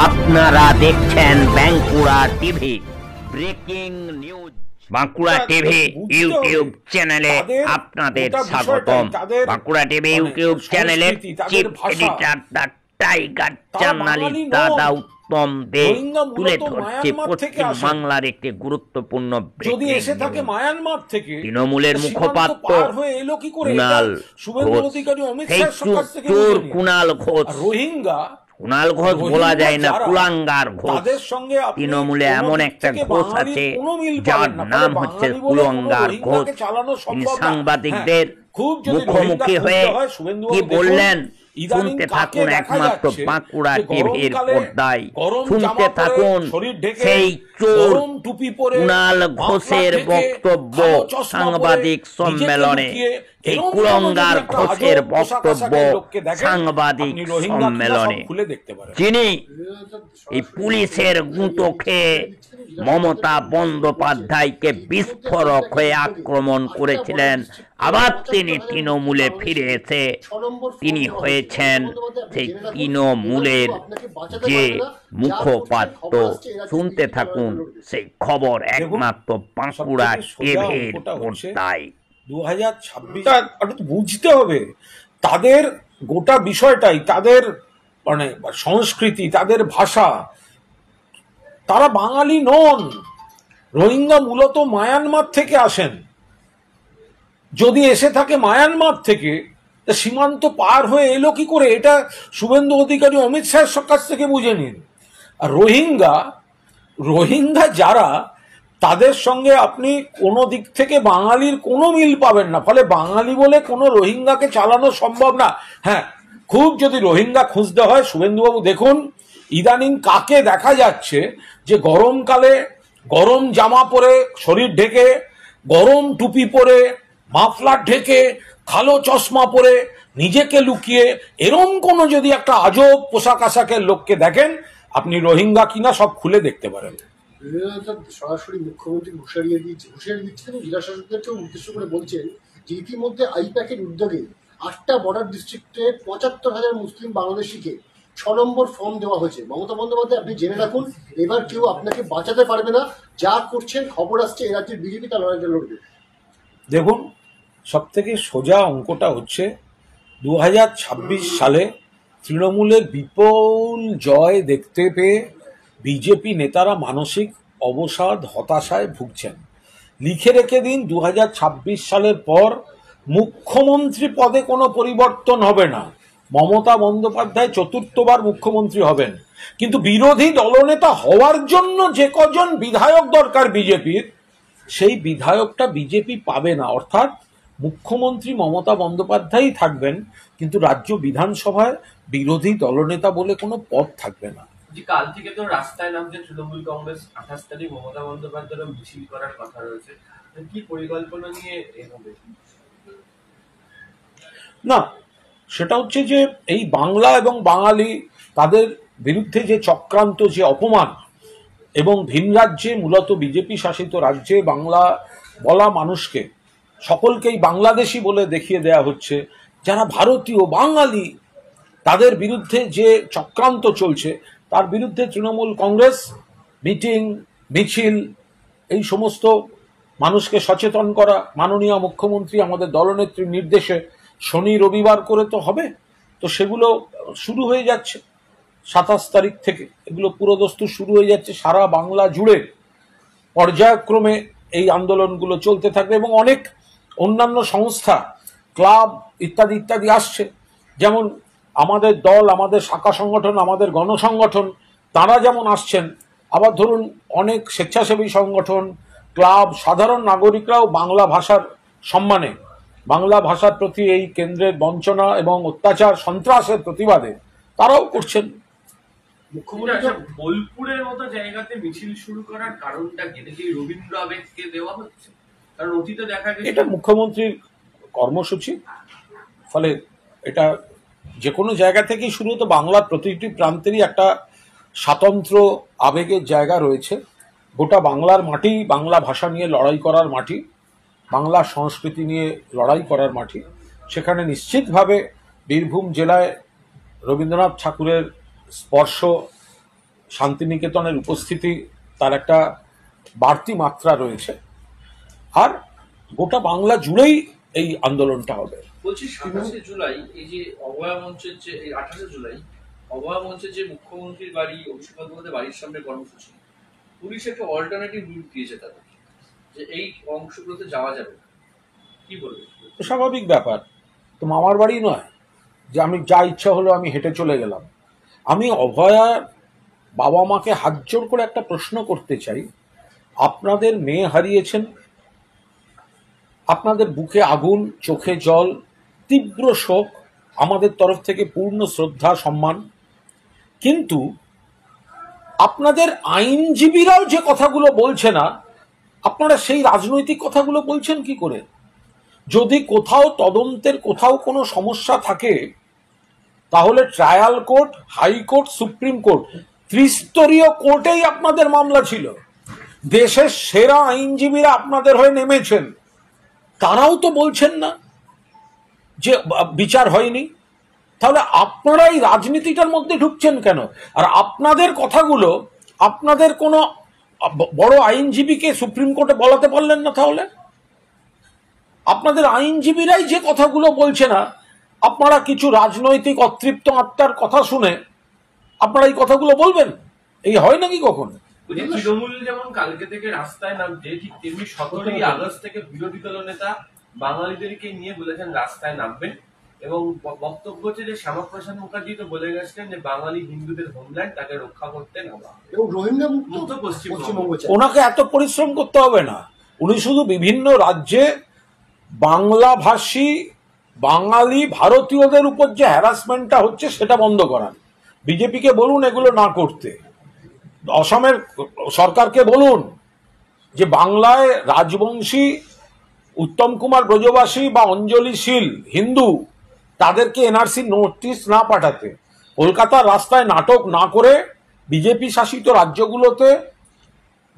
আপনারা দেখছেন Bankura TV breaking news. Bankura TV YouTube চ্যানেলে আপনাদের স্বাগতম। বাঁকুড়া টিভি ইউটিউব চ্যানেলের chief editor the tiger journalist দাদা উত্তম দে তুলে ধরছে পশ্চিম বাংলার একটি গুরুত্বপূর্ণ তৃণমূলের মুখপাত্র কুণাল ঘোষ, কুণাল ঘোষ বলা যায় না, কুলাঙ্গার ঘোষ। তৃণমূলে এমন একটা ঘোষ আছে যার নাম হচ্ছে কুলাঙ্গার ঘোষ। তিনি সাংবাদিকদের মুখোমুখি হয়ে কি বললেন শুনতে থাকুন একমাত্র বাঁকুড়া টিভির পর্দায়। শুনতে থাকুন সেই চোর কুণাল ঘোষের বক্তব্য সাংবাদিক সম্মেলনে। এই কুলাঙ্গার ঘোষের বক্তব্য সাংবাদিক সম্মেলনে, যিনি এই পুলিশের গুঁতো খেয়ে মমতা বন্দ্যোপাধ্যায়কে বিস্ফোরক হয়ে আক্রমণ করেছিলেন। আবার তিনি তৃণমূলে ফিরে এসে তিনি হয়েছেন সেই তৃণমূলের যে মুখপাত্র। শুনতে থাকুন সেই খবর একমাত্র বাঁকুড়া টিভির পর্দায়। 2026 বুঝতে হবে তাদের গোটা বিষয়টাই, তাদের মানে সংস্কৃতি, তাদের ভাষা। তারা বাঙালি নন, রোহিঙ্গা মূলত মায়ানমার থেকে আসেন। যদি এসে থাকে মায়ানমার থেকে, সীমান্ত পার হয়ে এলো কি করে এটা শুভেন্দু অধিকারী অমিত শাহের কাছ থেকে বুঝে নিন। আর রোহিঙ্গা যারা, তাদের সঙ্গে আপনি কোনো দিক থেকে বাঙালির কোনো মিল পাবেন না। ফলে বাঙালি বলে কোনো রোহিঙ্গাকে চালানো সম্ভব না। হ্যাঁ, খুব যদি রোহিঙ্গা খুঁজতে হয়, শুভেন্দুবাবু দেখুন ইদানিং কাকে দেখা যাচ্ছে যে গরমকালে গরম জামা পরে, শরীর ঢেকে, গরম টুপি পরে, মাফলার ঢেকে, কালো চশমা পরে, নিজেকে লুকিয়ে এরম কোনো যদি একটা আজব পোশাক আশাকের লোককে দেখেন, আপনি রোহিঙ্গা কিনা সব খুলে দেখতে পারেন। সরাসরি মুখ্যমন্ত্রী হুঁশিয়ারি দিচ্ছেন, জেলা শাসকদেরকেও উদ্দেশ্য করে বলছেন যে ইতিমধ্যে আইপ্যাকের উদ্যোগে 8টা বর্ডার ডিস্ট্রিক্টে 75,000 মুসলিম বাংলাদেশিকে 6 নম্বর ফর্ম দেওয়া হয়েছে। মমতা বন্দ্যোপাধ্যায়, আপনি জেনে রাখুন, এবার কেউ আপনাকে বাঁচাতে পারবে না। যা করছেন খবর আসছে এ রাজ্যের বিজেপি তার লড়াইটা লড়বে। দেখুন, সব থেকে সোজা অঙ্কটা হচ্ছে 2026 সালে তৃণমূলের বিপুল জয় দেখতে পেয়ে বিজেপি নেতারা মানসিক অবসাদ, হতাশায় ভুগছেন। লিখে রেখে দিন, 2026 সালের পর মুখ্যমন্ত্রী পদে কোনো পরিবর্তন হবে না। মমতা বন্দ্যোপাধ্যায় 4র্থবার মুখ্যমন্ত্রী হবেন। কিন্তু বিরোধী দলনেতা হওয়ার জন্য যে কজন বিধায়ক দরকার বিজেপির, সেই বিধায়কটা বিজেপি পাবে না। অর্থাৎ মুখ্যমন্ত্রী মমতা বন্দ্যোপাধ্যায়ই থাকবেন, কিন্তু রাজ্য বিধানসভায় বিরোধী দলনেতা বলে কোনো পদ থাকবে না। কাল থেকে তো রাস্তায় নামছে তৃণমূল কংগ্রেস। 28 তারিখ মমতা বন্দ্যোপাধ্যায়ের মিছিল করার কথা রয়েছে, কি পরিকল্পনা নিয়ে এগোবে? না, সেটা হচ্ছে যে এই বাংলা এবং বাঙালি, তাদের বিরুদ্ধে যে চক্রান্ত, যে অপমান, এবং ভিন রাজ্যে, মূলত বিজেপি শাসিত রাজ্যে বাংলা বলা মানুষকে সকলকেই বাংলাদেশি বলে দেখিয়ে দেয়া হচ্ছে। যারা ভারতীয় বাঙালি, তাদের বিরুদ্ধে যে চক্রান্ত চলছে, তার বিরুদ্ধে তৃণমূল কংগ্রেস মিটিং, মিছিল, এই সমস্ত মানুষকে সচেতন করা, মাননীয় মুখ্যমন্ত্রী আমাদের দলনেত্রীর নির্দেশে শনি রবিবার করে তো হবে। তো সেগুলো শুরু হয়ে যাচ্ছে 27 তারিখ থেকে, এগুলো পুরোদস্তু শুরু হয়ে যাচ্ছে সারা বাংলা জুড়ে। পর্যায়ক্রমে এই আন্দোলনগুলো চলতে থাকবে এবং অনেক অন্যান্য সংস্থা, ক্লাব ইত্যাদি ইত্যাদি আসছে। যেমন আমাদের দল, আমাদের শাখা সংগঠন, আমাদের গণসংগঠন, তারা যেমন আসছেন, আবার ধরুন অনেক স্বেচ্ছাসেবী সংগঠন, ক্লাব, সাধারণ নাগরিকরাও বাংলা ভাষার সম্মানে, বাংলা ভাষার প্রতি এই কেন্দ্রের বঞ্চনা এবং অত্যাচার, সন্ত্রাসের প্রতিবাদে তারাও করছেন। বোলপুরের মতো জায়গাতে মিছিল শুরু করার কারণটা কি? এটা কি রবীন্দ্র আবেগকে দেওয়া হচ্ছে? কারণ অতীতে দেখা গেছে এটা মুখ্যমন্ত্রীর কর্মসূচি, ফলে এটা যে কোনো জায়গা থেকেই শুরু হতো। বাংলার প্রতিটি প্রান্তেরই একটা স্বাতন্ত্র আবেগের জায়গা রয়েছে। গোটা বাংলার মাটি, বাংলা ভাষা নিয়ে লড়াই করার মাটি, বাংলা সংস্কৃতি নিয়ে লড়াই করার মাটি। সেখানে নিশ্চিতভাবে বীরভূম জেলায় রবীন্দ্রনাথ ঠাকুরের স্পর্শ শান্তিনিকেতনের উপস্থিতি তার একটা বাড়তি মাত্রা রয়েছে, আর গোটা বাংলা জুড়েই এই আন্দোলনটা হবে। বলছি 27 জুলাই এই যে অভয়া মঞ্চের যে 28 জুলাই অভয়া মঞ্চের যে মুখ্যমন্ত্রীর বাড়ি অভিষেক বন্দ্যোপাধ্যায়ের বাড়ির সামনে কর্মসূচি, পুলিশ একটা অল্টারনেটিভ রুট দিয়েছে তাদের, যে এই অংশগুলোতে যাওয়া যাবে, কি বলবে? স্বাভাবিক ব্যাপার, তো মামার বাড়ি নয় যে আমি যা ইচ্ছা হলো আমি হেঁটে চলে গেলাম। আমি অভয়ার বাবা মাকে হাত জোড় করে একটা প্রশ্ন করতে চাই, আপনাদের মেয়ে হারিয়েছেন, আপনাদের বুকে আগুন, চোখে জল, তীব্র শোক, আমাদের তরফ থেকে পূর্ণ শ্রদ্ধা সম্মান, কিন্তু আপনাদের আইনজীবীরাও যে কথাগুলো বলছে না, আপনারা সেই রাজনৈতিক কথাগুলো বলছেন কি করে? যদি কোথাও তদন্তের কোথাও কোনো সমস্যা থাকে, তাহলে trial court, high court, supreme court, ত্রিস্তরীয় কোর্টেই আপনাদের মামলা ছিল। দেশের সেরা আইনজীবীরা আপনাদের হয়ে নেমেছেন, তারাও তো বলছেন না যে বিচার হয়নি। তাহলে আপনারা এই রাজনীতিটার মধ্যে ঢুকছেন কেন? আর আপনাদের কথাগুলো আপনাদের কোনো বড় আইনজীবীকে সুপ্রিম কোর্টে বলাতে পারলেন না? তাহলে আপনাদের আইনজীবীরাই যে কথাগুলো বলছে না, আপনারা কিছু রাজনৈতিক অতৃপ্ত আত্মার কথা শুনে আপনারা এই কথাগুলো বলবেন? এই হয় নাকি কখনো? তৃণমূল যেমন কালকে থেকে রাস্তায় নামছে, ঠিক তেমনি 17ই আগস্ট থেকে বিরোধী দলনেতা বাঙালিদেরকে নিয়ে বলেছেন রাস্তায় নামবেন, এবং বক্তব্য হচ্ছে যে শ্যামাপ্রসাদ মুখার্জি তো বলে গেছিলেন যে বাঙালি হিন্দুদের হোমল্যান্ড, তাকে রক্ষা করতে নামা এবং রোহিঙ্গা মুক্ত পশ্চিমবঙ্গ। ওনাকে এত পরিশ্রম করতে হবে না, উনি শুধু বিভিন্ন রাজ্যে বাংলাভাষী বাঙালি ভারতীয়দের উপর যে হ্যারাসমেন্টটা হচ্ছে সেটা বন্ধ করান। বিজেপিকে বলুন এগুলো না করতে, অসমের সরকারকে বলুন যে বাংলায় রাজবংশী, উত্তম কুমার ব্রজবাসী বা অঞ্জলি শীল হিন্দু, তাদেরকে এনআরসি নোটিশ না পাঠাতে, কলকাতার রাস্তায় নাটক না করে বিজেপি শাসিত রাজ্যগুলোতে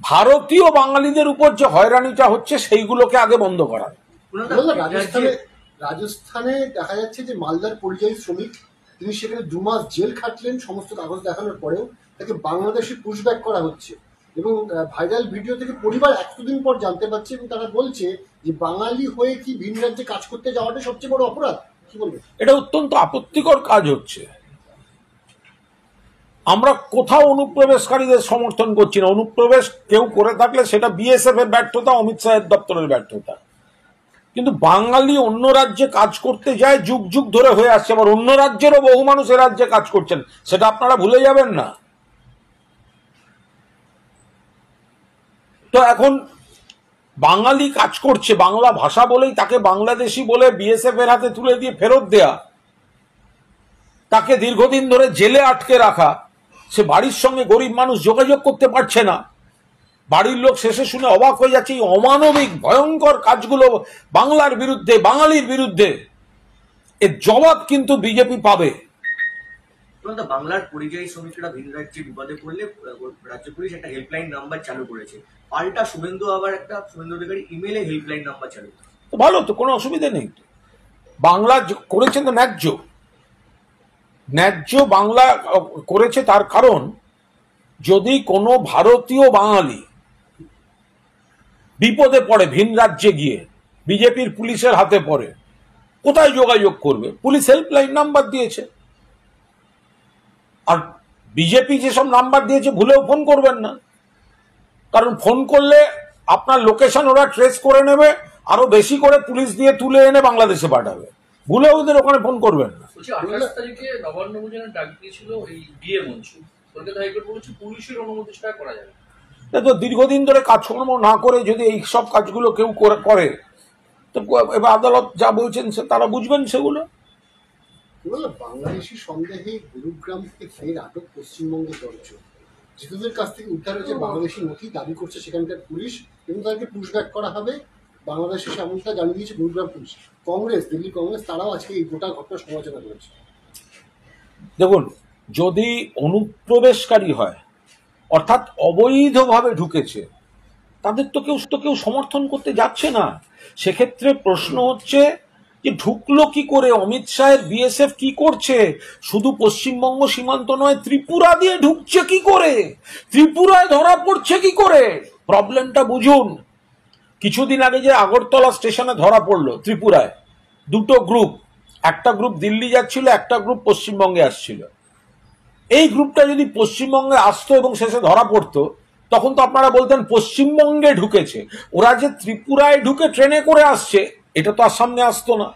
ভারতীয় বাঙালিদের উপর যে হয়রানিটা হচ্ছে সেইগুলোকে আগে বন্ধ করা। রাজস্থানে দেখা যাচ্ছে যে মালদার পরিযায়ী শ্রমিক, তিনি সেখানে 2 মাস জেল খাটলেন, সমস্ত কাগজ দেখানোর পরেও তাকে বাংলাদেশে পুশব্যাক করা হচ্ছে, এবং ভাইরাল ভিডিও থেকে পরিবার এতদিন পর জানতে পারছে, এবং তারা বলছে যে বাঙালি হয়ে কি ভিন রাজ্যে কাজ করতে যাওয়াটা সবচেয়ে বড় অপরাধ। কি বলবে? এটা অত্যন্ত আপত্তিকর কাজ হচ্ছে। আমরা কোথাও অনুপ্রবেশকারীদের সমর্থন করছি না। অনুপ্রবেশ কেউ করে থাকলে সেটা বিএসএফ এর ব্যর্থতা, অমিত শাহের দপ্তরের ব্যর্থতা। কিন্তু বাঙালি অন্য রাজ্যে কাজ করতে যায়, যুগ যুগ ধরে হয়ে আসছে, আবার অন্য রাজ্যেরও বহু মানুষ এ রাজ্যে কাজ করছেন, সেটা আপনারা ভুলে যাবেন না। তো এখন বাঙালি কাজ করছে, বাংলা ভাষা বলেই তাকে বাংলাদেশি বলে বিএসএফ এর হাতে তুলে দিয়ে ফেরত দেয়া, তাকে দীর্ঘদিন ধরে জেলে আটকে রাখা, সে বাড়ির সঙ্গে গরিব মানুষ যোগাযোগ করতে পারছে না, বাড়ির লোক শেষে শুনে অবাক হয়ে যাচ্ছে। এই অমানবিক ভয়ঙ্কর কাজগুলো বাংলার বিরুদ্ধে, বাঙালির বিরুদ্ধে, এর জবাব কিন্তু বিজেপি পাবে। বাংলার পরিযায়ী শ্রমিকরা ভিন রাজ্যে বিপদে পড়লে রাজ্য পুলিশ একটা হেল্পলাইন নাম্বার চালু করেছে, পাল্টা শুভেন্দু আবার একটা শুভেন্দু অধিকারী ইমেলে হেল্পলাইন নাম্বার চালু করেছে। ভালো তো, কোনো অসুবিধা নেই। বাংলা করেছেন তো ন্যায্য, ন্যায্য বাংলা করেছে। তার কারণ, যদি কোনো ভারতীয় বাঙালি বিপদে পড়ে ভিন রাজ্যে গিয়ে, বিজেপির পুলিশের হাতে পড়ে, কোথায় যোগাযোগ করবে? পুলিশ হেল্পলাইন নাম্বার দিয়েছে। আর বিজেপি যেসব নাম্বার দিয়েছে ভুলেও ফোন করবেন না, কারণ ফোন করলে আপনার লোকেশন ওরা ট্রেস করে নেবে, আরো বেশি করে পুলিশ দিয়ে তুলে এনে বাংলাদেশে পাঠাবে। ভুলে ওদের ওখানে ফোন করবেন না। 28 তারিখে নবান্ন ভোজনের ডাক দিয়েছিল এই বিয়ে মঞ্চ, কলকাতা হাইকোর্ট বলেছে পুলিশের অনুমতি ছাড়া করা যাবে। তো দীর্ঘদিন ধরে কাজকর্ম না করে যদি এই সব কাজগুলো কেউ করে, তো এবার আদালত যা বলছেন তারা বুঝবেন সেগুলো। বাংলাদেশি সন্দেহে গুরুগ্রাম থেকে ফের আটক পশ্চিমবঙ্গের দলজন, জিতুদের কাছ থেকে উদ্ধার হয়েছে বাংলাদেশি নথি, দাবি করছে সেখানকার পুলিশ, এবং তাদেরকে পুশব্যাক করা হবে বাংলাদেশে, এমনটা জানিয়ে দিয়েছে গুরুগ্রাম পুলিশ। কংগ্রেস, দিল্লি কংগ্রেস, তারাও আজকে এই গোটা ঘটনার সমালোচনা করেছে। দেখুন, যদি অনুপ্রবেশকারী হয়, অর্থাৎ অবৈধভাবে ঢুকেছে, তাদের তো কেউ সমর্থন করতে যাচ্ছে না। সেক্ষেত্রে প্রশ্ন হচ্ছে যে ঢুকলো কি করে, অমিত শাহের বিএসএফ কি করছে, শুধু পশ্চিমবঙ্গ সীমান্ত নয় ত্রিপুরা দিয়ে ঢুকছে কি করে, ত্রিপুরায় ধরা পড়ছে কি করে, প্রবলেমটা বুঝুন। কিছুদিন আগে যে আগরতলা স্টেশনে ধরা পড়লো ত্রিপুরায় দুটো গ্রুপ, একটা গ্রুপ দিল্লি যাচ্ছিল, একটা গ্রুপ পশ্চিমবঙ্গে আসছিল। এই গ্রুপটা যদি পশ্চিমবঙ্গে আসতো এবং শেষে ধরা পড়তো, তখন তো আপনারা বলতেন পশ্চিমবঙ্গে ঢুকেছে। ওরা যে ত্রিপুরায় ঢুকে ট্রেনে করে আসছে, এটা তো আর সামনে আসতো না,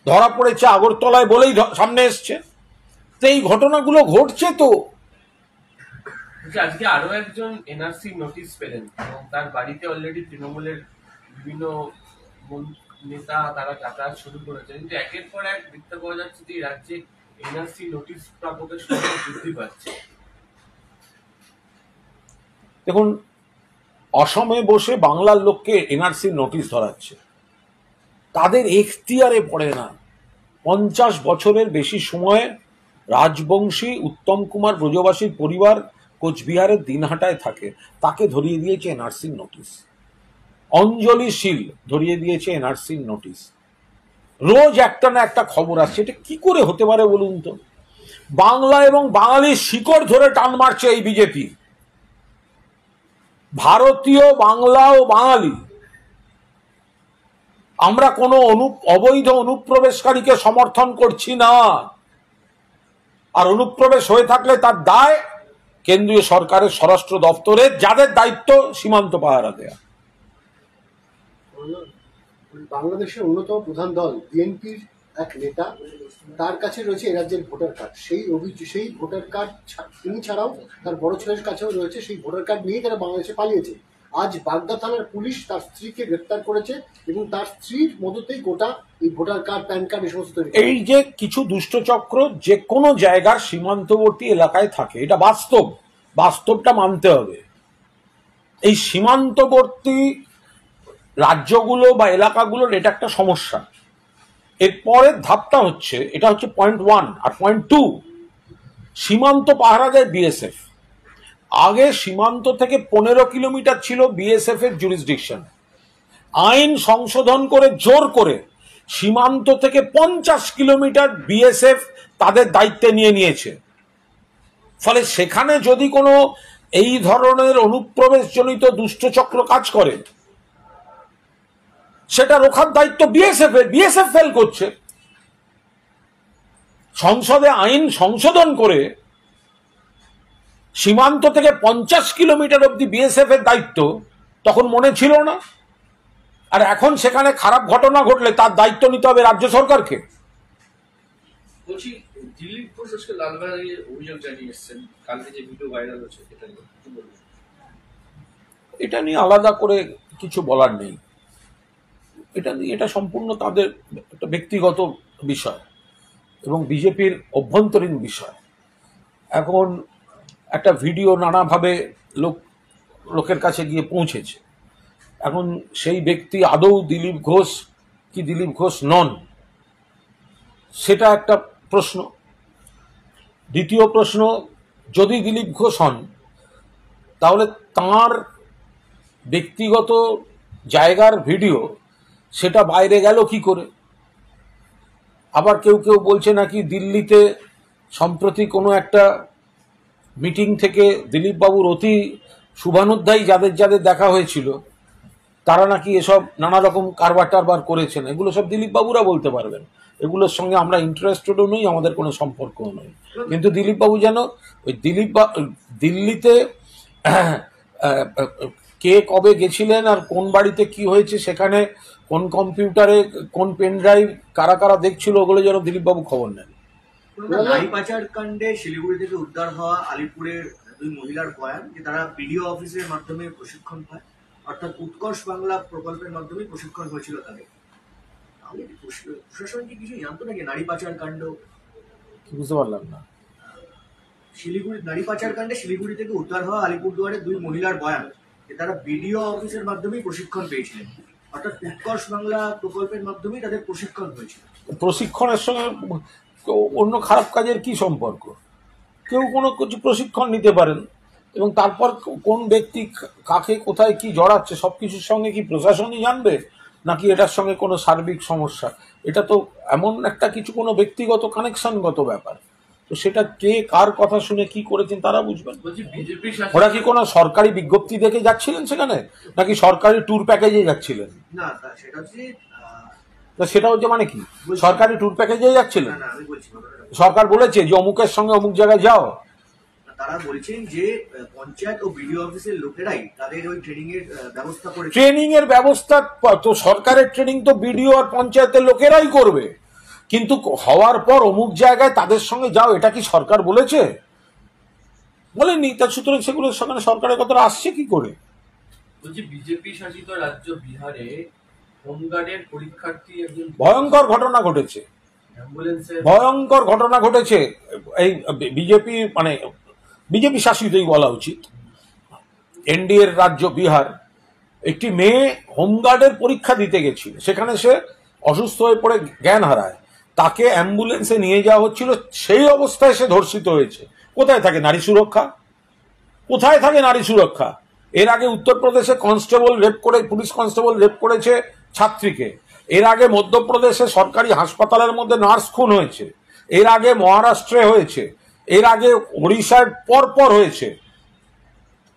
ধরা পড়েছে আগরতলায় বলেই সামনে এসছে। তো এই ঘটনাগুলো ঘটছে। তো আজকে আরো একজন এনআরসি নোটিশ পেলেন এবং তার বাড়িতে অলরেডি তৃণমূলের বিভিন্ন নেতা তারা যাতায়াত শুরু করেছে, কিন্তু একের পর এক দেখতে পাওয়া যাচ্ছে যে রাজ্যে এনআরসি নোটিশ প্রাপকের সংখ্যা বৃদ্ধি পাচ্ছে। দেখুন, অসমে বসে বাংলার লোককে এনআরসি নোটিশ ধরাচ্ছে, তাদের এখতিয়ারে পড়ে না। 50 বছরের বেশি সময় রাজবংশী উত্তম কুমার ব্রজবাসীর পরিবার কোচবিহারের দিনহাটায় থাকে, তাকে ধরিয়ে দিয়েছে এনআরসি নোটিশ। অঞ্জলি শীল ধরিয়ে দিয়েছে এনআরসি নোটিশ। রোজ একটা না একটা খবর আসছে, এটা কি করে হতে পারে বলুন তো? বাংলা এবং বাঙালির শিকড় ধরে টান মারছে এই বিজেপি। ভারতীয় বাংলা ও বাঙালি, আমরা কোনো অবৈধ অনুপ্রবেশকারীকে সমর্থন করছি না। আর অনুপ্রবেশ হয়ে থাকলে তার দায় কেন্দ্রীয় সরকারের স্বরাষ্ট্র দপ্তরের, যাদের দায়িত্ব সীমান্ত পাহারা দেয়া। বাংলাদেশের অন্যতম প্রধান দল বিএনপির এক নেতা, তার কাছে রয়েছে এ রাজ্যের ভোটার কার্ড। সেই ভোটার কার্ড তিনি ছাড়াও তার বড় ছেলের কাছেও রয়েছে। সেই ভোটার কার্ড নিয়ে তারা বাংলাদেশে পালিয়েছে। আজ বাগদা থানার পুলিশ তার স্ত্রীকে গ্রেপ্তার করেছে এবং তার স্ত্রীর মদতেই গোটা এই ভোটার কার্ড, প্যান কার্ড এই সমস্ত তৈরি। এই যে কিছু দুষ্টচক্র যে কোনো জায়গার সীমান্তবর্তী এলাকায় থাকে, এটা বাস্তব, বাস্তবটা মানতে হবে। এই সীমান্তবর্তী রাজ্যগুলো বা এলাকাগুলোর এটা একটা সমস্যা। এরপরের ধাপটা হচ্ছে, এটা হচ্ছে পয়েন্ট 1 আর পয়েন্ট 2, সীমান্ত পাহারা দেয় বিএসএফ। আগে সীমান্ত থেকে 15 কিলোমিটার ছিল বিএসএফ এর জুরিসডিকশন। আইন সংশোধন করে জোর করে সীমান্ত থেকে 50 কিলোমিটার বিএসএফ তাদের দায়িত্বে নিয়ে নিয়েছে। ফলে সেখানে যদি কোনো এই ধরনের অনুপ্রবেশজনিত দুষ্টচক্র কাজ করে, সেটা রোখার দায়িত্ব বিএসএফ এর। বিএসএফ ফেল করছে। সংসদে আইন সংশোধন করে সীমান্ত থেকে 50 কিলোমিটার অব্দি বিএসএফ এর দায়িত্ব তখন মনে ছিল না। আর এখন সেখানে খারাপ ঘটনা ঘটলে তার দায়িত্ব নিতে হবে রাজ্য সরকারকে। বলছি, দিলীপ ঘোষ আজকে লালবাগে অভিযোগ জানিয়ে এসেছেন, কালকে যে ভিডিও ভাইরাল হচ্ছে, এটা নিয়ে আলাদা করে কিছু বলার নেই। এটা সম্পূর্ণ তাদের একটা ব্যক্তিগত বিষয় এবং বিজেপির অভ্যন্তরীণ বিষয়। এখন একটা ভিডিও নানাভাবে লোকের কাছে গিয়ে পৌঁছেছে। এখন সেই ব্যক্তি আদৌ দিলীপ ঘোষ কি দিলীপ ঘোষ নন, সেটা একটা প্রশ্ন। দ্বিতীয় প্রশ্ন, যদি দিলীপ ঘোষ হন, তাহলে তাঁর ব্যক্তিগত জায়গার ভিডিও সেটা বাইরে গেল কি করে? আবার কেউ কেউ বলছে নাকি দিল্লিতে সম্প্রতি কোনো একটা মিটিং থেকে দিলীপ বাবুর অতি শুভানুধ্যায়ী যাদের যাদের দেখা হয়েছিল, তারা নাকি এসব নানা রকম কারবার টারবার করেছেন। এগুলো সব দিলীপ বাবুরা বলতে পারবেন। এগুলোর সঙ্গে আমরা ইন্টারেস্টেডও নই, আমাদের কোনো সম্পর্কও নই। কিন্তু দিলীপ বাবু যেন ওই দিল্লিতে কে কবে গেছিলেন আর কোন বাড়িতে কি হয়েছে, সেখানে কোন কম্পিউটারে কোন পেন ড্রাইভ কারা কারা দেখছিল, ওগুলো যেন দিলীপবাবু খবর নেন। নারী পাচার কাণ্ডে শিলিগুড়ি থেকে উদ্ধার হওয়া আলিপুরের 2 মহিলার বয়ান যে তারা বিডিও অফিসের মাধ্যমে প্রশিক্ষণ পায়, অর্থাৎ উৎকর্ষ বাংলা প্রকল্পের মাধ্যমে প্রশিক্ষণ হয়েছিল তাদের। তাহলে প্রশাসন কি কিছু জানতো নাকি নারী পাচার কাণ্ড? বুঝতে পারলাম না। শিলিগুড়ি নারী পাচার কাণ্ডে শিলিগুড়ি থেকে উদ্ধার হওয়া আলিপুরদুয়ারের 2 মহিলার বয়ান যে তারা বিডিও অফিসের মাধ্যমেই প্রশিক্ষণ পেয়েছিলেন, অর্থাৎ উৎকর্ষ বাংলা প্রকল্পের মাধ্যমেই তাদের প্রশিক্ষণ হয়েছিল। প্রশিক্ষণের সঙ্গে অন্য খারাপ কাজের কি সম্পর্ক? কেউ কোনো কিছু প্রশিক্ষণ নিতে পারেন এবং তারপর কোন ব্যক্তি কাকে কোথায় কি জড়াচ্ছে সবকিছুর সঙ্গে কি প্রশাসনই জানবে? নাকি এটার সঙ্গে কোনো সার্বিক সমস্যা? এটা তো এমন একটা কিছু কোনো ব্যক্তিগত কানেকশনগত ব্যাপার, তো সেটা কে কার কথা শুনে কি করেছেন তারা বুঝবেন। বলছি বিজেপি ওরা কি কোনো সরকারি বিজ্ঞপ্তি দেখে যাচ্ছিলেন সেখানে, নাকি সরকারি ট্যুর প্যাকেজে যাচ্ছিলেন? না সেটা হচ্ছে সেটা হচ্ছে মানে কি, সরকারি ট্যুর প্যাকেজে যাচ্ছিলেন? না আমি বলছি সরকার বলেছে যে অমুকের সঙ্গে অমুক জায়গায় যাও? তারা বলছেন যে পঞ্চায়েত ও বিডিও অফিসের লোকেরাই তাদের ওই ট্রেনিং এর ব্যবস্থা করে। ট্রেনিং এর ব্যবস্থা তো সরকারের ট্রেনিং তো বিডিও আর পঞ্চায়েতের লোকেরাই করবে, কিন্তু হওয়ার পর অমুক জায়গায় তাদের সঙ্গে যাও এটা কি সরকার বলেছে? বলেনি। তা সুতরাং সেগুলো সেখানে সরকারের কথাটা আসছে কি করে? বলছি বিজেপি শাসিত রাজ্য বিহারে হোমগার্ডের পরীক্ষার্থী একজন ভয়ঙ্কর ঘটনা ঘটেছে, অ্যাম্বুলেন্সের ভয়ঙ্কর ঘটনা ঘটেছে। এই বিজেপি মানে বিজেপি শাসিতই বলা উচিত, এনডিএর রাজ্য বিহার। একটি মেয়ে হোমগার্ডের পরীক্ষা দিতে গেছিল, সেখানে সে অসুস্থ হয়ে পড়ে জ্ঞান হারায়, তাকে অ্যাম্বুলেন্সে নিয়ে যাওয়া হচ্ছিল, সেই অবস্থায় সে ধর্ষিত হয়েছে। কোথায় থাকে নারী সুরক্ষা? কোথায় থাকে নারী সুরক্ষা? এর আগে উত্তরপ্রদেশে কনস্টেবল রেপ করে, পুলিশ কনস্টেবল রেপ করেছে ছাত্রীকে। এর আগে মধ্যপ্রদেশে সরকারি হাসপাতালের মধ্যে নার্স খুন হয়েছে। এর আগে মহারাষ্ট্রে হয়েছে। এর আগে ওড়িশায় পরপর হয়েছে।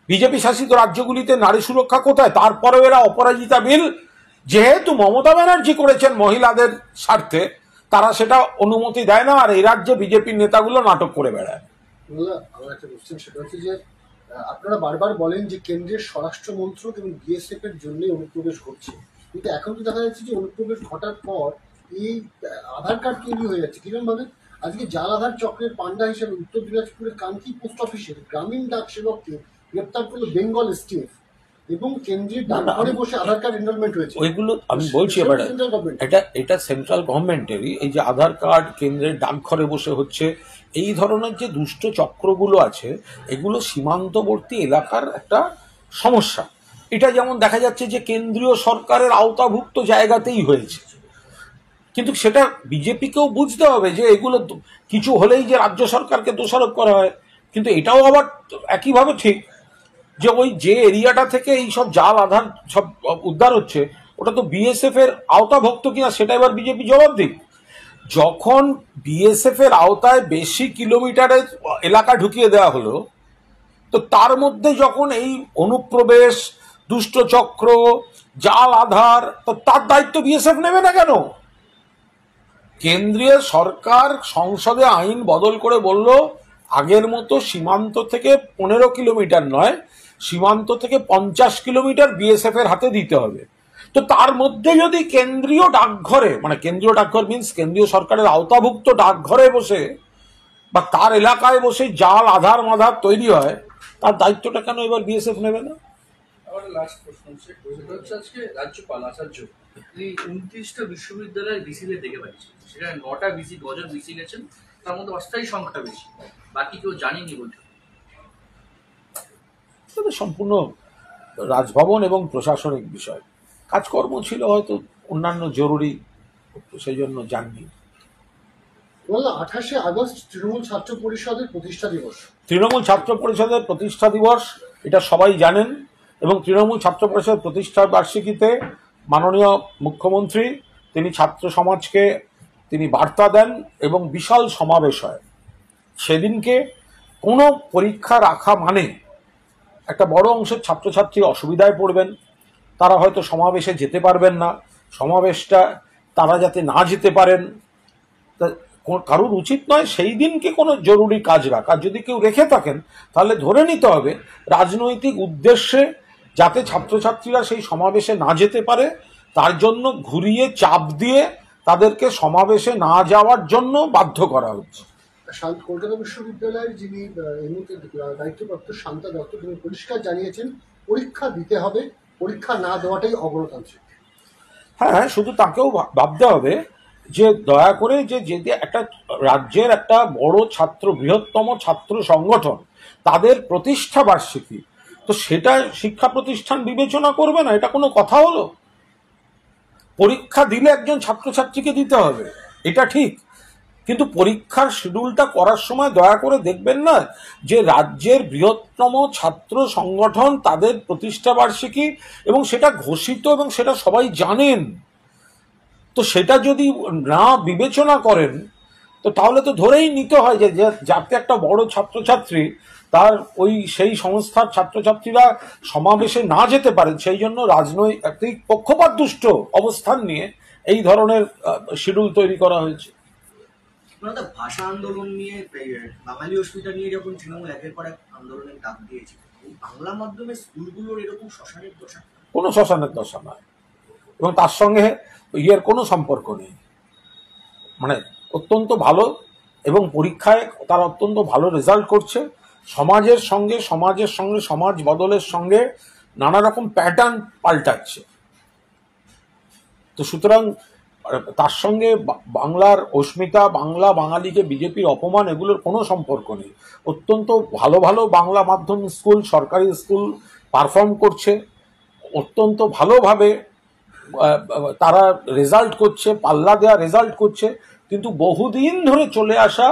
বিজেপি শাসিত রাজ্যগুলিতে নারী সুরক্ষা কোথায়? তারপরেও এরা অপরাজিতা বিল যেহেতু মমতা ব্যানার্জি করেছেন মহিলাদের স্বার্থে, তারা সেটা অনুমতি দেয় না, আর এই রাজ্যে বিজেপির নেতাগুলো নাটক করে বেড়ায়। আমার একটা কোশ্চেন, সেটা হচ্ছে যে আপনারা বারবার বলেন যে কেন্দ্রের স্বরাষ্ট্র মন্ত্রক এবং বিএসএফ এর জন্য অনুপ্রবেশ ঘটছে, কিন্তু এখন তো দেখা যাচ্ছে যে অনুপ্রবেশ ঘটার পর এই আধার কার্ড তৈরি হয়ে যাচ্ছে কিরকম ভাবে। আজকে জাল আধার চক্রের পান্ডা হিসেবে উত্তর দিনাজপুরের কানকি পোস্ট অফিসের গ্রামীণ ডাক সেবককে গ্রেপ্তার করলো বেঙ্গল এসটিএফ, এবং কেন্দ্রের ডাকঘরে বসে আধার কার্ড এনরোলমেন্ট হয়েছে। ওইগুলো আমি বলছি এবার, এটা সেন্ট্রাল গভর্নমেন্টেরই, এই যে আধার কার্ড কেন্দ্রের ডাকঘরে বসে হচ্ছে, এই ধরনের যে দুষ্ট চক্রগুলো আছে এগুলো সীমান্তবর্তী এলাকার একটা সমস্যা। এটা যেমন দেখা যাচ্ছে যে কেন্দ্রীয় সরকারের আওতাভুক্ত জায়গাতেই হয়েছে, কিন্তু সেটা বিজেপিকেও বুঝতে হবে যে এগুলো কিছু হলেই যে রাজ্য সরকারকে দোষারোপ করা হয়। কিন্তু এটাও আবার একইভাবে ঠিক যে ওই যে এরিয়াটা থেকে এই সব জাল আধার সব উদ্ধার হচ্ছে ওটা তো বিএসএফ এর আওতাভুক্ত কিনা সেটা এবার বিজেপি জবাব দিক। যখন বিএসএফ এর আওতায় বেশি কিলোমিটারের এলাকা ঢুকিয়ে দেওয়া হলো, তো তার মধ্যে যখন এই অনুপ্রবেশ, দুষ্টচক্র, জাল আধার, তো তার দায়িত্ব বিএসএফ নেবে না কেন? কেন্দ্রীয় সরকার সংসদে আইন বদল করে বলল আগের মতো সীমান্ত থেকে 15 কিলোমিটার নয়, সীমান্ত থেকে 50 কিলোমিটার বিএসএফ এর হাতে দিতে হবে। তো তার মধ্যে যদি কেন্দ্রীয় ডাকঘরে, মানে কেন্দ্রীয় ডাকঘর মিন্স কেন্দ্রীয় সরকারের আওতাভুক্ত ডাকঘরে বসে বা তার এলাকায় বসে জাল আধার মাধার তৈরি হয়, তার দায়িত্বটা কেন এবার বিএসএফ নেবে না? আমার লাস্ট প্রশ্ন হচ্ছে, সেটা হচ্ছে আজকে রাজ্যপাল আচার্য তিনি 29টা বিশ্ববিদ্যালয়ের ভিসিদের দেখে পাচ্ছেন, সেখানে 9টা ভিসি, 9জন ভিসি গেছেন, তার মধ্যে অস্থায়ী সংখ্যা বেশি, বাকি কেউ জানেনি বলছে। সম্পূর্ণ রাজভবন এবং প্রশাসনিক বিষয়, কাজকর্ম ছিল হয়তো অন্যান্য জরুরি, সেই জন্য যাননি। 28শে আগস্ট তৃণমূল ছাত্র পরিষদের প্রতিষ্ঠা দিবস। তৃণমূল ছাত্র পরিষদের প্রতিষ্ঠা দিবস এটা সবাই জানেন, এবং তৃণমূল ছাত্র পরিষদ প্রতিষ্ঠার বার্ষিকীতে মাননীয় মুখ্যমন্ত্রী তিনি ছাত্র সমাজকে তিনি বার্তা দেন এবং বিশাল সমাবেশ হয়। সেদিনকে কোনো পরীক্ষা রাখা মানে একটা বড় অংশের ছাত্রছাত্রী অসুবিধায় পড়বেন, তারা হয়তো সমাবেশে যেতে পারবেন না, সমাবেশটা তারা যাতে না যেতে পারেন, কারোর উচিত নয় সেই দিনকে কোনো জরুরি কাজ রাখা। যদি কেউ রেখে থাকেন তাহলে ধরে নিতে হবে রাজনৈতিক উদ্দেশ্যে যাতে ছাত্রছাত্রীরা সেই সমাবেশে না যেতে পারে, তার জন্য ঘুরিয়ে চাপ দিয়ে তাদেরকে সমাবেশে না যাওয়ার জন্য বাধ্য করা হচ্ছে। কলকাতা বিশ্ববিদ্যালয়ের যিনি এই মুহূর্তে দায়িত্বপ্রাপ্ত শান্তা দত্ত তিনি পরিষ্কার জানিয়েছেন পরীক্ষা দিতে হবে, পরীক্ষা না দেওয়াটাই অগণতান্ত্রিক। হ্যাঁ, শুধু তাকেও ভাবতে হবে যে দয়া করে যে একটা রাজ্যের একটা বড় ছাত্র, বৃহত্তম ছাত্র সংগঠন, তাদের প্রতিষ্ঠা বার্ষিকী, তো সেটা শিক্ষা প্রতিষ্ঠান বিবেচনা করবে না, এটা কোনো কথা হলো? পরীক্ষা দিলে একজন ছাত্রছাত্রীকে দিতে হবে, এটা ঠিক, কিন্তু পরীক্ষার শিডিউলটা করার সময় দয়া করে দেখবেন না যে রাজ্যের বৃহত্তম ছাত্র সংগঠন তাদের প্রতিষ্ঠা বার্ষিকী, এবং সেটা ঘোষিত এবং সেটা সবাই জানেন। তো সেটা যদি না বিবেচনা করেন তো তাহলে তো ধরেই নিতে হয় যে যাতে একটা বড় ছাত্রছাত্রী তার সেই সংস্থার ছাত্রছাত্রীরা সমাবেশে না যেতে পারেন, সেই জন্য রাজনৈতিক পক্ষপাতদুষ্ট অবস্থান নিয়ে এই ধরনের শিডিউল তৈরি করা হয়েছে। ভাষা আন্দোলন নিয়ে, বাঙালি অস্মিতা নিয়ে যখন তৃণমূল একের পর এক আন্দোলনের ডাক দিয়েছে, বাংলা মাধ্যমে স্কুলগুলোর এরকম শ্মশানের দশা? কোনো শ্মশানের দশা নয়, এবং তার সঙ্গে ইয়ের কোনো সম্পর্ক নেই। মানে অত্যন্ত ভালো, এবং পরীক্ষায় তারা অত্যন্ত ভালো রেজাল্ট করছে। সমাজের সঙ্গে সমাজ বদলের সঙ্গে নানা রকম প্যাটার্ন পাল্টাচ্ছে। তো সুতরাং তার সঙ্গে বাংলার অস্মিতা, বাংলা বাঙালিকে বিজেপির অপমান, এগুলোর কোনো সম্পর্ক নেই। অত্যন্ত ভালো ভালো বাংলা মাধ্যম স্কুল, সরকারি স্কুল পারফর্ম করছে, অত্যন্ত ভালোভাবে তারা রেজাল্ট করছে, পাল্লা দেওয়া রেজাল্ট করছে। কিন্তু বহুদিন ধরে চলে আসা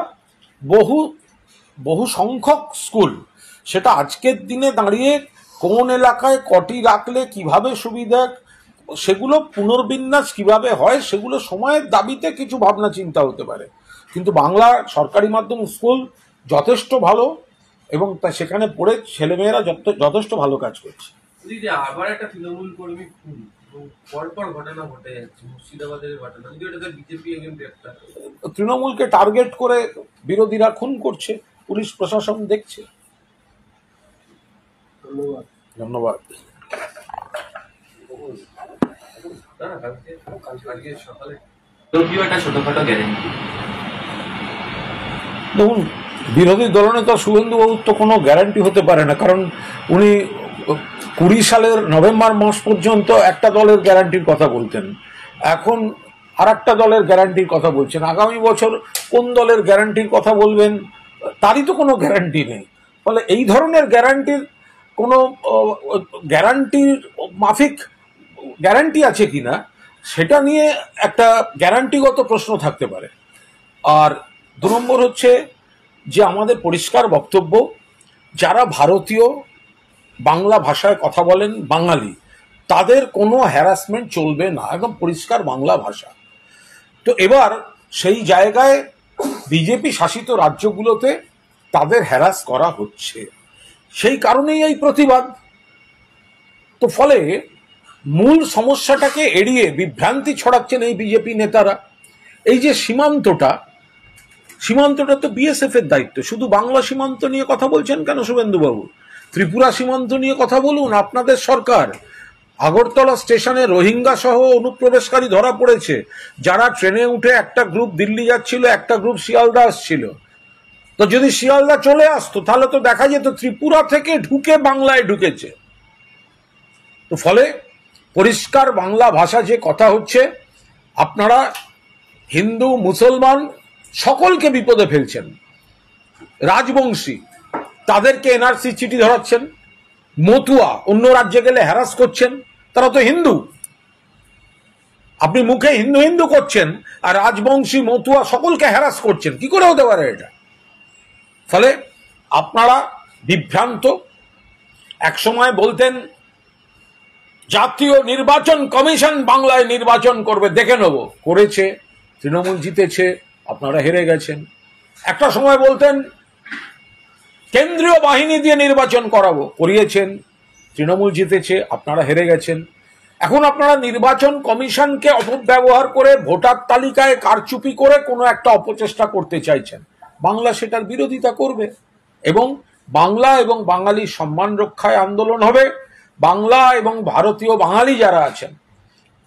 বহু সংখ্যক স্কুল, সেটা আজকের দিনে দাঁড়িয়ে কোন এলাকায় কটি রাখলে কিভাবে সুবিধা, সেগুলো পুনর্বিন্যাস কিভাবে হয়, সেগুলো সময়ের দাবিতে কিছু ভাবনা চিন্তা হতে পারে। কিন্তু বাংলা সরকারি মাধ্যম স্কুল যথেষ্ট ভালো, এবং সেখানে পড়ে ছেলেমেয়েরা যথেষ্ট ভালো কাজ করছে। আবার একটা তৃণমূল কর্মী খুন, পরপর ঘটনা ঘটে যাচ্ছে, মুর্শিদাবাদের ঘটনা, বিজেপি একজন গ্রেপ্তার। তৃণমূলকে টার্গেট করে বিরোধীরা খুন করছে, পুলিশ প্রশাসন দেখছে। ধন্যবাদ। দেখুন, বিরোধী দলনেতা শুভেন্দুবাবুর তো কোনো গ্যারান্টি হতে পারে না, কারণ উনি 20 সালের নভেম্বর মাস পর্যন্ত একটা দলের গ্যারান্টির কথা বলতেন, এখন আর একটা দলের গ্যারান্টির কথা বলছেন। আগামী বছর কোন দলের গ্যারান্টির কথা বলবেন তারই তো কোনো গ্যারান্টি নেই। ফলে এই ধরনের গ্যারান্টির কোনো গ্যারান্টির মাফিক গ্যারান্টি আছে কিনা সেটা নিয়ে একটা গ্যারান্টিগত প্রশ্ন থাকতে পারে। আর 2 নম্বর হচ্ছে যে আমাদের পরিষ্কার বক্তব্য, যারা ভারতীয় বাংলা ভাষায় কথা বলেন বাঙালি, তাদের কোনো হ্যারাসমেন্ট চলবে না, একদম পরিষ্কার বাংলা ভাষা। তো এবার সেই জায়গায় বিজেপি শাসিত রাজ্যগুলোতে তাদের হ্যারাস করা হচ্ছে, সেই কারণেই এই প্রতিবাদ। তো ফলে মূল সমস্যাটাকে এড়িয়ে বিভ্রান্তি ছড়াচ্ছেন এই বিজেপি নেতারা। এই যে সীমান্তটা তো বিএসএফ এর দায়িত্ব। শুধু বাংলা সীমান্ত নিয়ে কথা বলছেন কেন শুভেন্দুবাবু? ত্রিপুরা সীমান্ত নিয়ে কথা বলুন। আপনাদের সরকার আগরতলা স্টেশনে রোহিঙ্গা সহ অনুপ্রবেশকারী ধরা পড়েছে, যারা ট্রেনে উঠে একটা গ্রুপ দিল্লি যাচ্ছিল, একটা গ্রুপ শিয়ালদা আসছিল। তো যদি শিয়ালদা চলে আসতো তাহলে তো দেখা যেত ত্রিপুরা থেকে ঢুকে বাংলায় ঢুকেছে। তো ফলে পরিষ্কার বাংলা ভাষা যে কথা হচ্ছে, আপনারা হিন্দু মুসলমান সকলকে বিপদে ফেলছেন। রাজবংশী তাদেরকে এনআরসি চিঠি ধরাচ্ছেন, মতুয়া অন্য রাজ্যে গেলে হ্যারাস করছেন, তারা তো হিন্দু। আপনি মুখে হিন্দু হিন্দু করছেন আর রাজবংশী মতুয়া সকলকে হ্যারাস করছেন, কি করে হতে পারে এটা? ফলে আপনারা বিভ্রান্ত। একসময় বলতেন জাতীয় নির্বাচন কমিশন বাংলায় নির্বাচন করবে, দেখে নেব, করেছে, তৃণমূল জিতেছে, আপনারা হেরে গেছেন। একটা সময় বলতেন কেন্দ্রীয় বাহিনী দিয়ে নির্বাচন করাবো, করিয়েছেন, তৃণমূল জিতেছে, আপনারা হেরে গেছেন। এখন আপনারা নির্বাচন কমিশনকে অপব্যবহার করে ভোটার তালিকায় কারচুপি করে কোনো একটা অপচেষ্টা করতে চাইছেন। বাংলা সেটার বিরোধিতা করবে, এবং বাংলা এবং বাঙালির সম্মান রক্ষায় আন্দোলন হবে। বাংলা এবং ভারতীয় বাঙালি যারা আছেন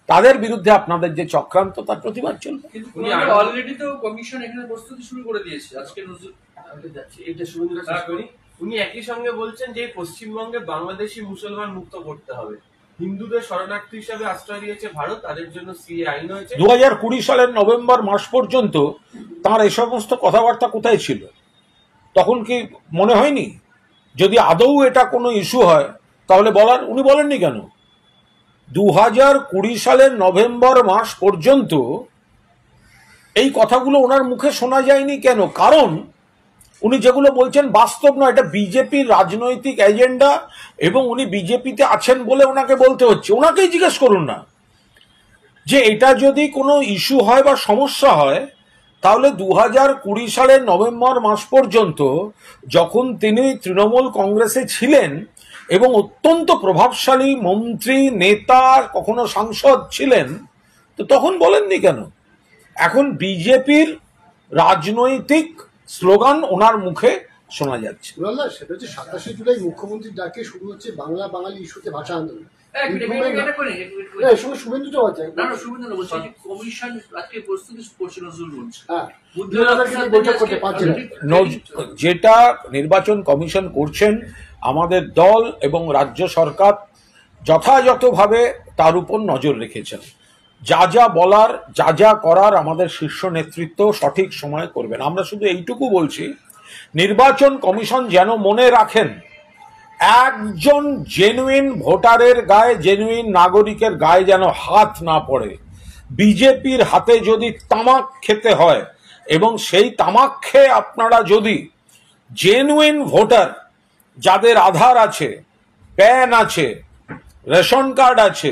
তাদের বিরুদ্ধে আপনাদের যে চক্রান্ত, তার প্রতিবাদ চলবে। অলরেডি তো কমিশন এখানে প্রস্তুতি শুরু করে দিয়েছে। আজকে উনি একই সঙ্গে বলছেন যে পশ্চিমবঙ্গে বাংলাদেশি মুসলমান মুক্ত করতে হবে, হিন্দুদের শরণার্থী হিসাবে আশ্রয় দিয়েছে ভারত, তাদের জন্য সিএ আইন হয়েছে। 2020 সালের নভেম্বর মাস পর্যন্ত তার এই সমস্ত কথাবার্তা কোথায় ছিল? তখন কি মনে হয়নি? যদি আদৌ এটা কোনো ইস্যু হয় তাহলে উনি বলেননি কেন? 2020 সালের নভেম্বর মাস পর্যন্ত এই কথাগুলো ওনার মুখে শোনা যায়নি কেন? কারণ উনি যেগুলো বলছেন বাস্তব নয়, এটা বিজেপির রাজনৈতিক এজেন্ডা এবং উনি বিজেপিতে আছেন বলে ওনাকে বলতে হচ্ছে। ওনাকেই জিজ্ঞেস করুন না যে এটা যদি কোনো ইস্যু হয় বা সমস্যা হয়, তাহলে 2020 সালের নভেম্বর মাস পর্যন্ত যখন তিনি তৃণমূল কংগ্রেসে ছিলেন এবং অত্যন্ত প্রভাবশালী মন্ত্রী, নেতা, কখনো সাংসদ ছিলেন, তো তখন বলেননি কেন? এখন বিজেপির রাজনৈতিক স্লোগান ওনার মুখে শোনা যাচ্ছে। সেটা হচ্ছে 27শে জুলাই মুখ্যমন্ত্রীর ডাকে শুরু হচ্ছে বাংলা বাঙালি ইস্যুতে ভাষা আন্দোলন। শুভেন্দু চৌহান যেটা নির্বাচন কমিশন করছেন, আমাদের দল এবং রাজ্য সরকার যথাযথভাবে তার উপর নজর রেখেছেন। যা যা বলার, যা যা করার আমাদের শীর্ষ নেতৃত্ব সঠিক সময়ে করবেন। আমরা শুধু এইটুকু বলছি, নির্বাচন কমিশন যেন মনে রাখেন একজন জেনুইন ভোটারের গায়ে, জেনুইন নাগরিকের গায়ে যেন হাত না পড়ে। বিজেপির হাতে যদি তামাক খেতে হয় এবং সেই তামাক খেয়ে আপনারা যদি জেনুইন ভোটার, যাদের আধার আছে, প্যান আছে, রেশন কার্ড আছে,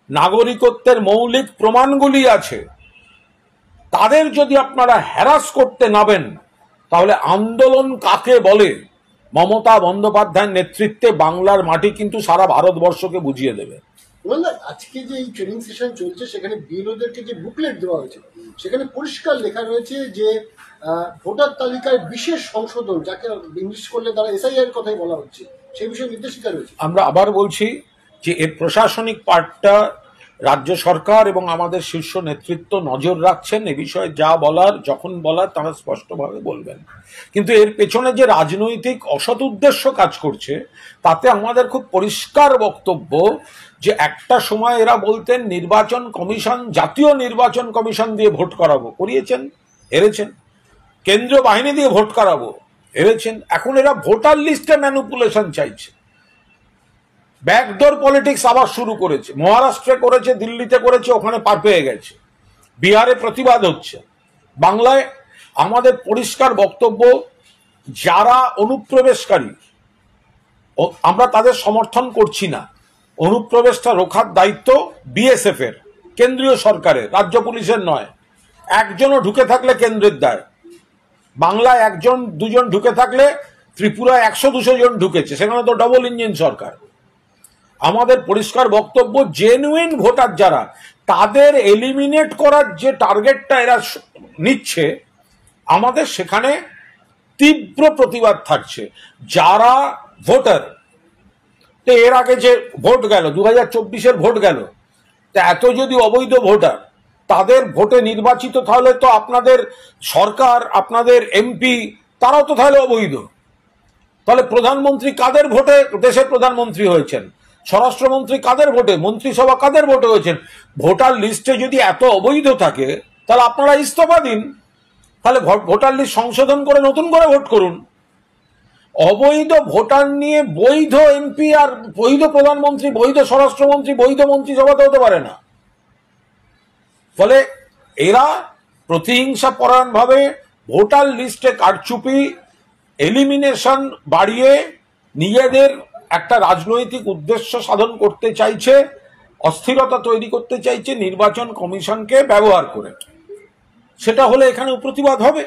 নাগরিকত্বের মৌলিক প্রমাণগুলি আছে, তাদের যদি আপনারা হ্যারাস করতে নামেন, তাহলে আন্দোলন কাকে বলে মমতা বন্দ্যোপাধ্যায়ের নেতৃত্বে বাংলার মাটি কিন্তু সারা ভারতবর্ষকে বুঝিয়ে দেবে। আজকে যে এই ট্রেনিং সেশন চলছে, সেখানে বিএলওদেরকে যে বুকলেট দেওয়া হয়েছে, সেখানে পরিষ্কার লেখা রয়েছে যে ভোটার তালিকায় বিশেষ সংশোধন, যাকে ইংলিশ করলে তারা এসআইআর কথাই বলা হচ্ছে, সেই বিষয়ে নির্দেশিকা রয়েছে। আমরা আবার বলছি যে এর প্রশাসনিক পার্টটা রাজ্য সরকার এবং আমাদের শীর্ষ নেতৃত্ব নজর রাখছেন। এ বিষয়ে যা বলার, যখন বলার, তারা স্পষ্টভাবে বলবেন। কিন্তু এর পেছনে যে রাজনৈতিক অসৎ উদ্দেশ্য কাজ করছে, তাতে আমাদের খুব পরিষ্কার বক্তব্য যে একটা সময় এরা বলতেন নির্বাচন কমিশন, জাতীয় নির্বাচন কমিশন দিয়ে ভোট করাবো, করিয়েছেন, হেরেছেন। কেন্দ্রীয় বাহিনী দিয়ে ভোট করাবো, হেরেছেন। এখন এরা ভোটার লিস্টে ম্যানিপুলেশন চাইছে, ব্যাকডোর পলিটিক্স আবার শুরু করেছে। মহারাষ্ট্রে করেছে, দিল্লিতে করেছে, ওখানে পার পেয়ে গেছে। বিহারে প্রতিবাদ হচ্ছে। বাংলায় আমাদের পরিষ্কার বক্তব্য, যারা অনুপ্রবেশকারী, আমরা তাদের সমর্থন করছি না। অনুপ্রবেশটা রোখার দায়িত্ব বিএসএফ এর, কেন্দ্রীয় সরকারের, রাজ্য পুলিশের নয়। একজনও ঢুকে থাকলে কেন্দ্রের দায়। বাংলায় একজন দুজন ঢুকে থাকলে ত্রিপুরায় 100-200 জন ঢুকেছে, সেখানে তো ডবল ইঞ্জিন সরকার। আমাদের পরিষ্কার বক্তব্য, জেনুইন ভোটার যারা, তাদের এলিমিনেট করার যে টার্গেটটা এরা নিচ্ছে, আমাদের সেখানে তীব্র প্রতিবাদ থাকছে। যারা ভোটার, তো এর আগে যে ভোট গেল, 2024-এর ভোট গেল, তা এত যদি অবৈধ ভোটার, তাদের ভোটে নির্বাচিত, তাহলে তো আপনাদের সরকার, আপনাদের এমপি, তারাও তো তাহলে অবৈধ। তাহলে প্রধানমন্ত্রী কাদের ভোটে দেশের প্রধানমন্ত্রী হয়েছেন? স্বরাষ্ট্রমন্ত্রী কাদের ভোটে? মন্ত্রিসভা কাদের ভোটে হয়েছেন? ভোটার লিস্টে যদি এত অবৈধ থাকে, তাহলে আপনারা ইস্তফা দিন, তাহলে ভোটার লিস্ট সংশোধন করে নতুন করে ভোট করুন। অবৈধ ভোটার নিয়ে বৈধ এমপি আর বৈধ প্রধানমন্ত্রী, বৈধ স্বরাষ্ট্রমন্ত্রী, বৈধ মন্ত্রিসভাতে হতে পারে না। ফলে এরা প্রতিহিংসা পরায়ণভাবে ভোটার লিস্টে কারচুপি, এলিমিনেশন বাড়িয়ে নিজেদের একটা রাজনৈতিক উদ্দেশ্য সাধন করতে চাইছে, অস্থিরতা তৈরি করতে চাইছে নির্বাচন কমিশনকে ব্যবহার করে। সেটা হলে এখানে প্রতিবাদ হবে।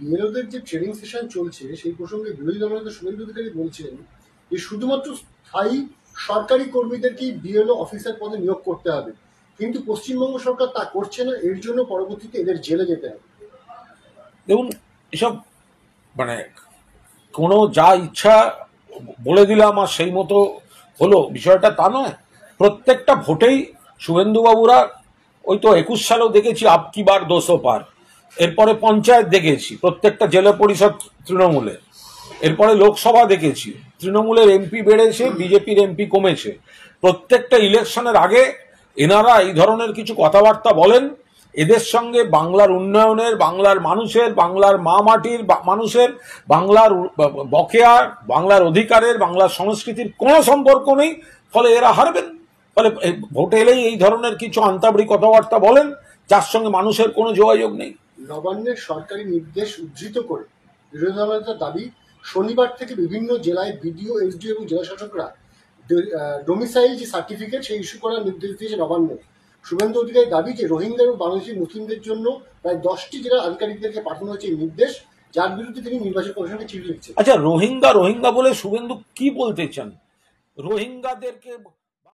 বিএলওদের যে ট্রেনিং সেশন চলছে, সেই প্রসঙ্গে বিরোধী দলনেতা শুভেন্দু অধিকারী বলছেন যে শুধুমাত্র স্থায়ী সরকারি কর্মীদেরকেই বিএলও অফিসার পদে নিয়োগ করতে হবে, কিন্তু পশ্চিমবঙ্গ সরকার তা করছে না। এর জন্য পরবর্তীতে এদের জেলে যেতে হবে। দেখুন, এসব মানে কোনো যা ইচ্ছা বলে দিলাম আর সেই মতো হলো, বিষয়টা তা নয়। প্রত্যেকটা ভোটেই শুভেন্দুবাবুরা, ওই তো 21 সালেও দেখেছি আপ কি বার 200 পার, এরপরে পঞ্চায়েত দেখেছি, প্রত্যেকটা জেলা পরিষদ তৃণমূলের, এরপরে লোকসভা দেখেছি, তৃণমূলের এমপি বেড়েছে, বিজেপির এমপি কমেছে। প্রত্যেকটা ইলেকশনের আগে এনারা এই ধরনের কিছু কথাবার্তা বলেন। এদের সঙ্গে বাংলার উন্নয়নের, বাংলার মানুষের, বাংলার মা মাটির মানুষের, বাংলার বকেয়া, বাংলার অধিকারের, বাংলার সংস্কৃতির কোনো সম্পর্ক নেই। ফলে এরা হারবেন। ফলে ভোটে এলেই এই ধরনের কিছু আন্তাবড়ি কথাবার্তা বলেন, যার সঙ্গে মানুষের কোনো যোগাযোগ নেই। নবান্নের সরকারি নির্দেশ উদ্ধৃত করে বিরোধী দলনেতার দাবি, শনিবার থেকে বিভিন্ন জেলায় বিডিও, এসডিও এবং জেলাশাসকরা ডোমিসাইল যে সার্টিফিকেট সেই ইস্যু করার নির্দেশ দিয়েছে নবান্ন। শুভেন্দু অধিকারীর দাবি যে রোহিঙ্গা এবং বাংলাদেশি মুসলিমদের জন্য প্রায় 10টি জেলার আধিকারিকদেরকে পাঠানো হয়েছে এই নির্দেশ, যার বিরুদ্ধে তিনি নির্বাচন কমিশনকে চিঠি লিখছেন। আচ্ছা, রোহিঙ্গা বলে শুভেন্দু কি বলতে চান? রোহিঙ্গাদেরকে